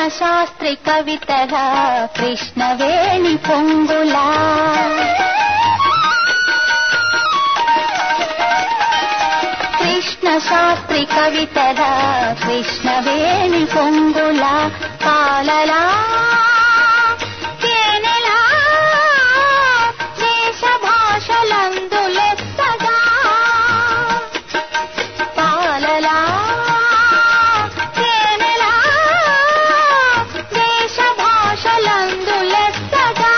శాస్త్రి కవితల కృష్ణవేణి పొంగులా కృష్ణ శాస్త్రి కవితల కృష్ణవేణి పొంగులా పాలలా తేనెలా దేశ భాషలందులెత్తగా పాలలా తేనెలా దేశ భాషలందులెత్తగా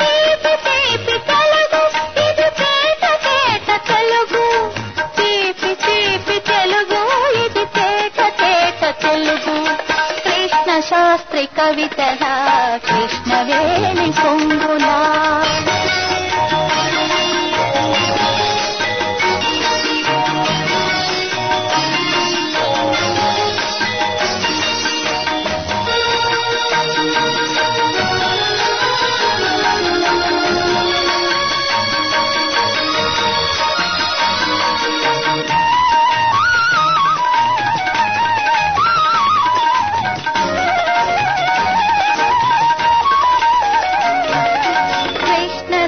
తీపి తీపి తెలుగు ఇది తేట తేట తెలుగు తీపి తీపి తెలుగు ఇది తేట తేట తెలుగు కృష్ణ శాస్త్రి కవితల కృష్ణవేణి పొంగులా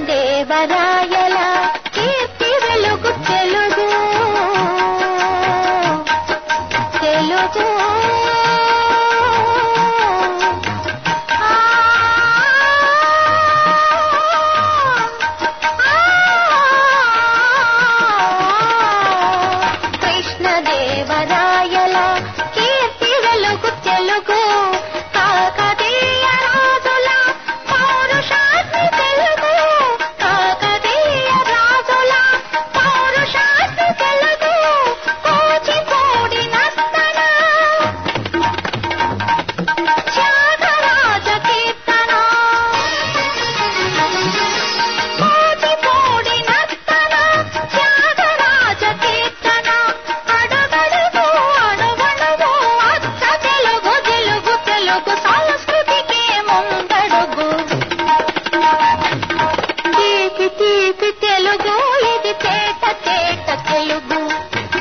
దేవరాయల కీర్తి వెలుగు తెలుగు తెలుగు కృష్ణదేవరాయల కీర్తి వెలుగు తెలుగు కాకతీయ రాజుల పౌరుషాన్ని తెలుగు కాకతీయ రాజుల పౌరుషాన్ని తెలుగు కూచిపూడి నర్తన త్యాగరాజ కీర్తన కూచిపూడి నర్తన త్యాగరాజ కీర్తన అడుగడుగు అణువణువు అచ్చ తెలుగు తెలుగు తెలుగు సంస్కృతికి ముందడుగు తీపి తీపి తెలుగు ఇది తేట తేట తెలుగు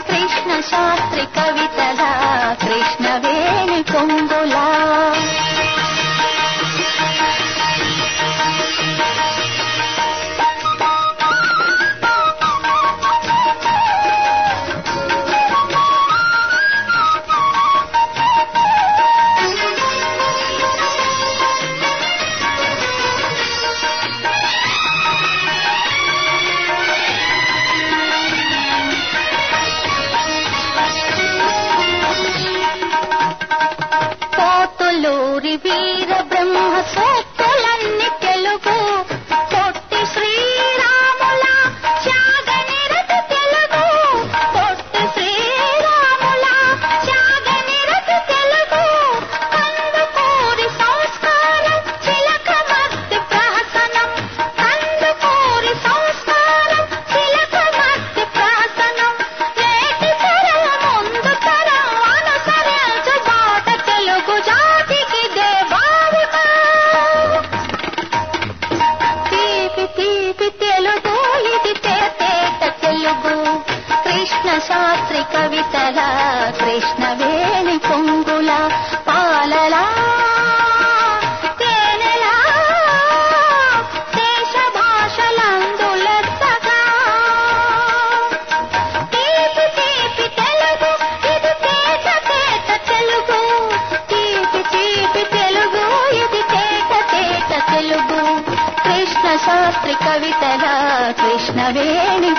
కృష్ణ శాస్త్రి కవితల కృష్ణవేణి పొంగులా పోతులూరి వీర బ్రహ్మ సూక్తులన్నీ తెలుగు పొట్టి శ్రీరాముల త్యాగనిరతి తెలుగు పొట్టి శ్రీరాముల త్యాగనిరతి తెలుగు కందుకూరి సంస్కారం చిలక మధ్య ప్రహసనం కందుకూరి సంస్కారం చిలక మధ్య ప్రహసనం నేటి తరం ముందు తరం అనుసరించు బాట తెలుగు జాతికి దేవారిక తీపి తీపి తెలుగు ఇది తేట తెలుగు కృష్ణ శాస్త్రి కవితల కృష్ణవేణి పొంగుల పాలలా తేనెలా దేశ భాషలందులెత్తగా తీపి తీపి తెలుగు ఇది తేట తేట తెలుగు తీపి తీపి తెలుగు ఇది తేట తేట తెలుగు కృష్ణ శాస్త్రి కవితల కృష్ణవేణి